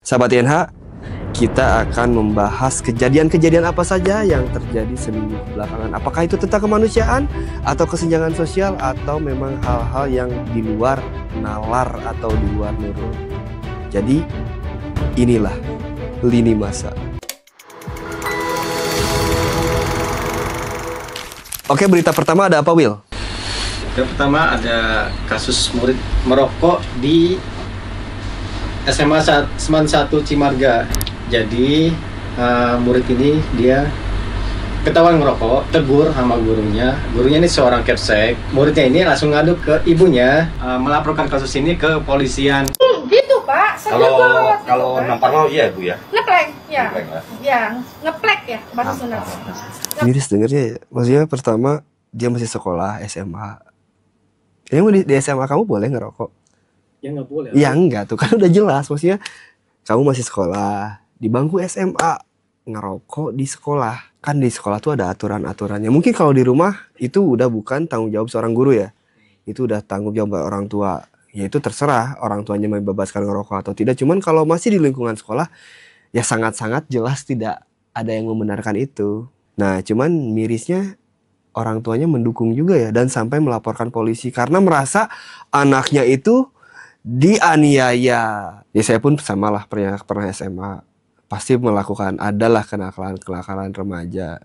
Sahabat INH, kita akan membahas kejadian-kejadian apa saja yang terjadi seminggu belakangan. Apakah itu tentang kemanusiaan, atau kesenjangan sosial, atau memang hal-hal yang di luar nalar atau di luar nurul. Jadi, inilah Lini Masa. Oke, berita pertama ada apa, Will? Yang pertama ada kasus murid merokok di SMA Seman 1 Cimarga. Jadi murid ini dia ketahuan ngerokok, tegur sama gurunya. Gurunya ini seorang kepsek. Muridnya ini langsung ngadu ke ibunya, melaporkan kasus ini ke polisian. Gitu Pak. Kalau nampar mau iya Bu ya. Ngeplek ya. Ngeplek, ya. Ya, ngeplek ya bahasa Sunda. Miris dengernya ya. Maksudnya pertama dia masih sekolah SMA. Emang di SMA kamu boleh ngerokok? Ya nggak boleh. Ya enggak tuh, kan udah jelas. Maksudnya kamu masih sekolah di bangku SMA, ngerokok di sekolah. Kan di sekolah tuh ada aturan-aturannya. Mungkin kalau di rumah itu udah bukan tanggung jawab seorang guru ya. Itu udah tanggung jawab orang tua. Ya itu terserah orang tuanya membebaskan ngerokok atau tidak. Cuman kalau masih di lingkungan sekolah, ya sangat-sangat jelas tidak ada yang membenarkan itu. Nah, cuman mirisnya orang tuanya mendukung juga ya, dan sampai melaporkan polisi karena merasa anaknya itu dianiaya. Ya saya pun samalah, pernah SMA, pasti melakukan adalah kenakalan remaja.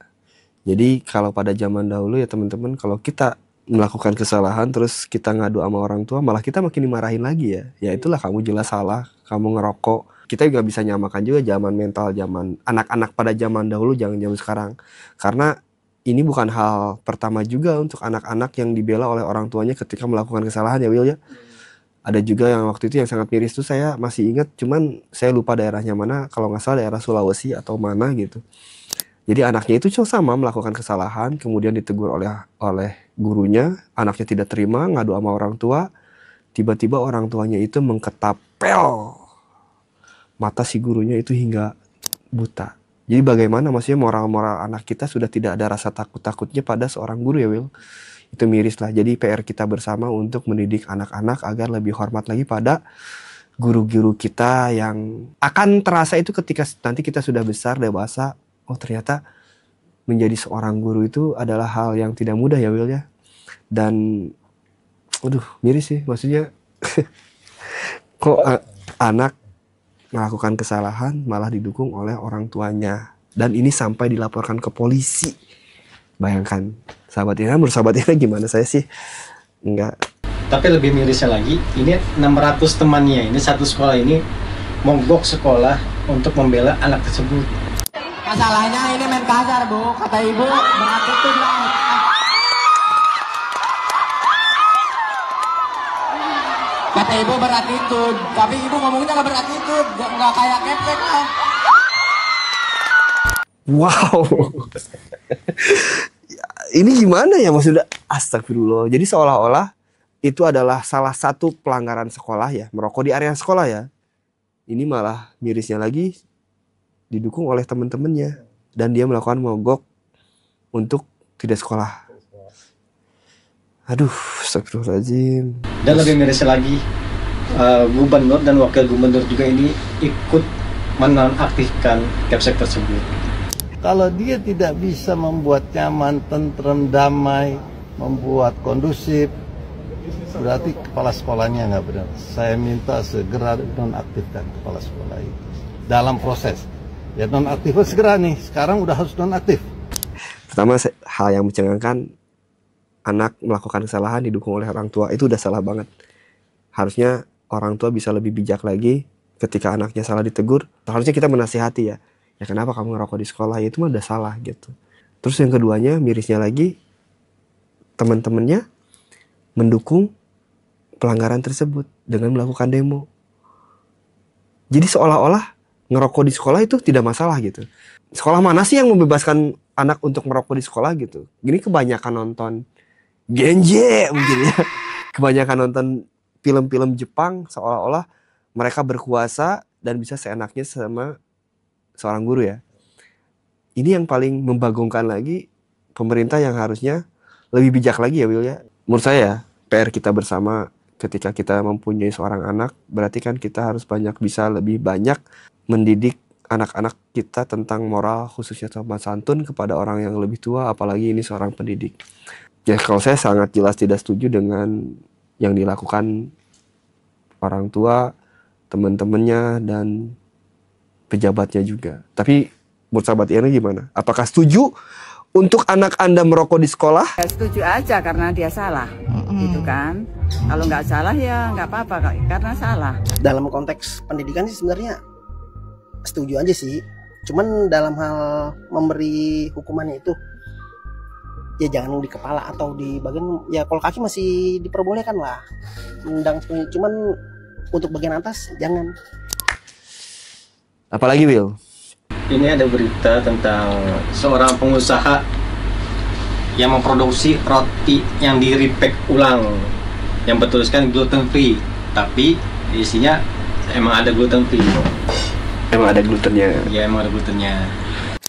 Jadi kalau pada zaman dahulu ya teman-teman, kalau kita melakukan kesalahan terus kita ngadu sama orang tua, malah kita makin dimarahin lagi ya. Ya itulah, kamu jelas salah, kamu ngerokok. Kita juga bisa nyamakan juga zaman mental zaman anak-anak pada zaman dahulu, jangan zaman sekarang. Karena ini bukan hal pertama juga untuk anak-anak yang dibela oleh orang tuanya ketika melakukan kesalahan ya Will ya. Ada juga yang waktu itu yang sangat miris tuh, saya masih ingat, cuman saya lupa daerahnya mana, kalau nggak salah daerah Sulawesi atau mana gitu. Jadi anaknya itu sama melakukan kesalahan, kemudian ditegur oleh gurunya, anaknya tidak terima, ngadu sama orang tua, tiba-tiba orang tuanya itu mengketapel mata si gurunya itu hingga buta. Jadi bagaimana maksudnya moral-moral anak kita sudah tidak ada rasa takut-takutnya pada seorang guru ya Will. Itu miris lah. Jadi PR kita bersama untuk mendidik anak-anak agar lebih hormat lagi pada guru-guru kita, yang akan terasa itu ketika nanti kita sudah besar, dewasa. Oh ternyata menjadi seorang guru itu adalah hal yang tidak mudah ya Will ya. Dan aduh miris sih, maksudnya kok anak melakukan kesalahan malah didukung oleh orang tuanya, dan ini sampai dilaporkan ke polisi. Bayangkan sahabat Ina, menurut sahabat Ina gimana? Saya sih enggak. Tapi lebih mirisnya lagi, ini 600 temannya ini satu sekolah ini mogok sekolah untuk membela anak tersebut. Masalahnya ini main kasar Bu, kata ibu beratitude lah. Kata ibu beratitude, tapi ibu ngomongnya nggak beratitude, nggak kayak kepek lah. Wow. Ini gimana ya maksudnya? Astagfirullah. Jadi seolah-olah itu adalah salah satu pelanggaran sekolah ya, merokok di area sekolah ya. Ini malah mirisnya lagi didukung oleh teman-temannya, dan dia melakukan mogok untuk tidak sekolah. Aduh, astagfirullahaladzim. Dan lebih mirisnya lagi, gubernur dan wakil gubernur juga ini ikut menonaktifkan kepsek tersebut. Kalau dia tidak bisa membuat nyaman, tentrem, damai, membuat kondusif, berarti kepala sekolahnya nggak benar. Saya minta segera nonaktifkan kepala sekolah itu dalam proses. Ya nonaktif segera nih, sekarang udah harus nonaktif. Pertama, hal yang mencengangkan, anak melakukan kesalahan didukung oleh orang tua, itu udah salah banget. Harusnya orang tua bisa lebih bijak lagi ketika anaknya salah ditegur. Harusnya kita menasihati ya. Ya kenapa kamu ngerokok di sekolah? Ya itu mah udah salah gitu. Terus yang keduanya, mirisnya lagi, teman-temannya mendukung pelanggaran tersebut dengan melakukan demo. Jadi seolah-olah ngerokok di sekolah itu tidak masalah gitu. Sekolah mana sih yang membebaskan anak untuk merokok di sekolah gitu? Gini kebanyakan nonton Genje mungkin ya. Kebanyakan nonton film-film Jepang, seolah-olah mereka berkuasa dan bisa seenaknya sama seorang guru ya. Ini yang paling membagongkan lagi, pemerintah yang harusnya lebih bijak lagi ya Will ya. Menurut saya PR kita bersama, Ketika kita mempunyai seorang anak, berarti kan kita harus bisa lebih banyak mendidik anak-anak kita tentang moral, khususnya sopan santun kepada orang yang lebih tua, apalagi ini seorang pendidik. Ya kalau saya sangat jelas tidak setuju dengan yang dilakukan orang tua, teman-temannya, dan pejabatnya juga. Tapi menurut sahabat Iana gimana? Apakah setuju untuk anak Anda merokok di sekolah? Ya, setuju aja karena dia salah, gitu kan. Kalau nggak salah ya nggak apa-apa karena salah. Dalam konteks pendidikan sih sebenarnya setuju aja sih. Cuman dalam hal memberi hukumannya itu ya jangan di kepala atau di bagian, ya kalau kaki masih diperbolehkan lah. Cuman untuk bagian atas jangan. Apalagi Will? Ini ada berita tentang seorang pengusaha yang memproduksi roti yang di-repack ulang, yang bertuliskan gluten free, tapi isinya emang ada gluten free. Emang ada glutennya? Ya emang ada glutennya.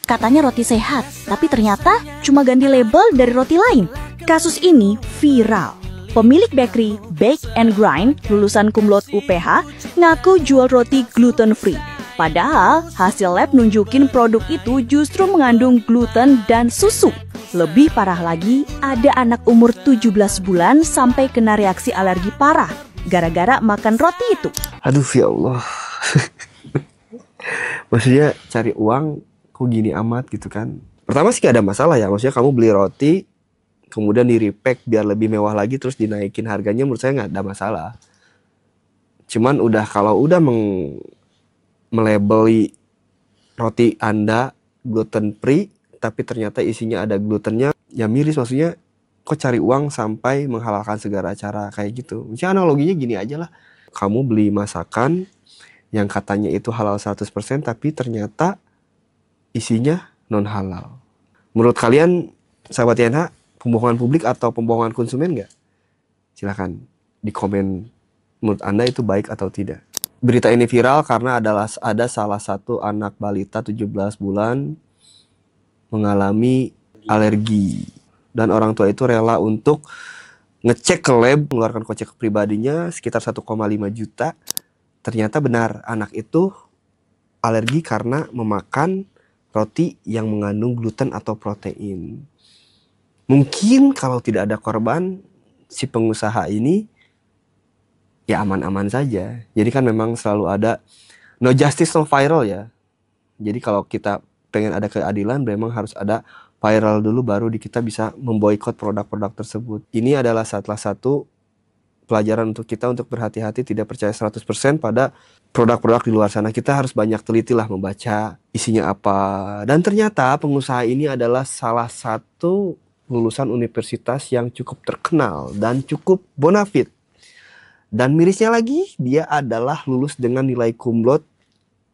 Katanya roti sehat, tapi ternyata cuma ganti label dari roti lain. Kasus ini viral. Pemilik bakery Bake and Grind lulusan cum laude UPH ngaku jual roti gluten free. Padahal hasil lab nunjukin produk itu justru mengandung gluten dan susu. Lebih parah lagi, ada anak umur 17 bulan sampai kena reaksi alergi parah gara-gara makan roti itu. Aduh ya Allah. Maksudnya cari uang kok gini amat gitu kan. Pertama sih gak ada masalah ya. Maksudnya kamu beli roti kemudian di repack biar lebih mewah lagi terus dinaikin harganya, menurut saya gak ada masalah. Cuman kalau udah melabeli roti Anda gluten free tapi ternyata isinya ada glutennya, ya miris. Maksudnya kok cari uang sampai menghalalkan segala cara kayak gitu. Misalnya analoginya gini aja lah, kamu beli masakan yang katanya itu halal 100% tapi ternyata isinya non halal. Menurut kalian sahabat YNH, pembohongan publik atau pembohongan konsumen nggak? Silahkan di komen menurut Anda itu baik atau tidak. Berita ini viral karena ada salah satu anak balita 17 bulan mengalami alergi. Dan orang tua itu rela untuk ngecek ke lab, mengeluarkan kocek pribadinya sekitar 1,5 juta. Ternyata benar, anak itu alergi karena memakan roti yang mengandung gluten atau protein. Mungkin kalau tidak ada korban, si pengusaha ini ya aman-aman saja. Jadi kan memang selalu ada no justice no viral ya. Jadi kalau kita pengen ada keadilan, memang harus ada viral dulu baru kita bisa memboikot produk-produk tersebut. Ini adalah salah satu pelajaran untuk kita untuk berhati-hati, tidak percaya 100% pada produk-produk di luar sana. Kita harus banyak teliti lah membaca isinya apa. Dan ternyata pengusaha ini adalah salah satu lulusan universitas yang cukup terkenal dan cukup bonafit. Dan mirisnya lagi, dia adalah lulus dengan nilai cum laude.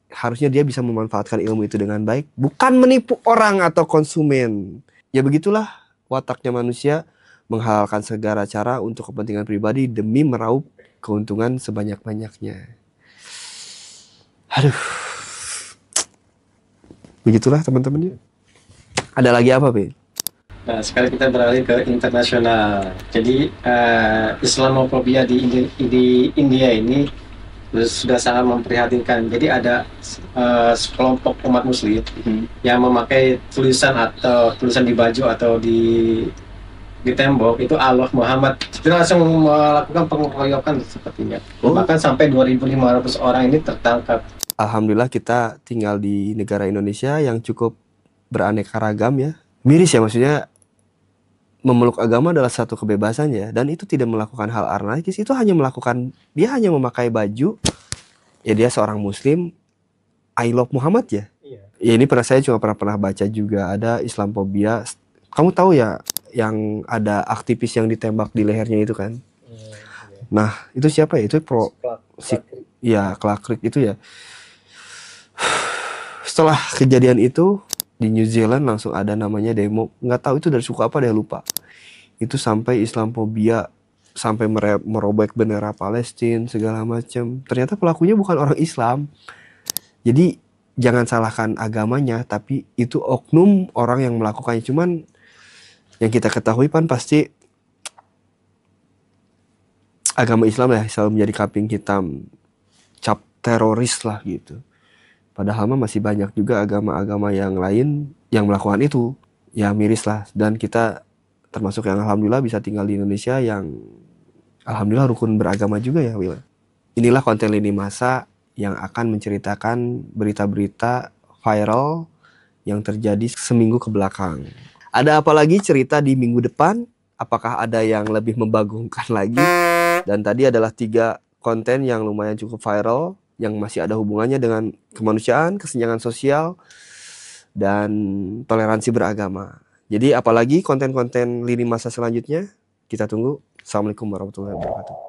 Harusnya dia bisa memanfaatkan ilmu itu dengan baik, bukan menipu orang atau konsumen. Ya begitulah wataknya manusia, menghalalkan segala cara untuk kepentingan pribadi demi meraup keuntungan sebanyak-banyaknya. Aduh. Begitulah teman-teman. Ada lagi apa, Be? Nah, sekarang kita beralih ke internasional. Jadi Islamophobia di India ini sudah sangat memprihatinkan. Jadi ada sekelompok umat muslim yang memakai tulisan di baju atau di tembok itu Allah Muhammad. Itu langsung melakukan pengeroyokan sepertinya. Bahkan sampai 2.500 orang ini tertangkap. Alhamdulillah kita tinggal di negara Indonesia yang cukup beraneka ragam ya. Miris ya, maksudnya memeluk agama adalah satu kebebasan ya, dan itu tidak melakukan hal anarkis. Itu hanya dia hanya memakai baju ya, dia seorang muslim, I love Muhammad ya. Ya ini saya cuma pernah baca juga ada Islamophobia. Kamu tahu ya yang ada aktivis yang ditembak di lehernya itu kan? Nah itu siapa ya? Itu Clark Creek itu ya. Setelah kejadian itu di New Zealand langsung ada namanya demo, nggak tahu itu dari suku apa deh, lupa. Itu sampai Islamophobia, sampai merobek bendera Palestina segala macam. Ternyata pelakunya bukan orang Islam. Jadi jangan salahkan agamanya, tapi itu oknum orang yang melakukannya. Cuman yang kita ketahui kan pasti agama Islam ya selalu menjadi kambing hitam, cap teroris lah gitu. Padahal mah masih banyak juga agama-agama yang lain yang melakukan itu. Ya miris lah. Dan kita termasuk yang alhamdulillah bisa tinggal di Indonesia yang alhamdulillah rukun beragama juga ya Will. Inilah konten lini masa yang akan menceritakan berita-berita viral yang terjadi seminggu ke belakang. Ada apa lagi cerita di minggu depan? Apakah ada yang lebih membagongkan lagi? Dan tadi adalah 3 konten yang lumayan cukup viral, yang masih ada hubungannya dengan kemanusiaan, kesenjangan sosial, dan toleransi beragama. Jadi apalagi konten-konten lini masa selanjutnya? Kita tunggu. Assalamualaikum warahmatullahi wabarakatuh.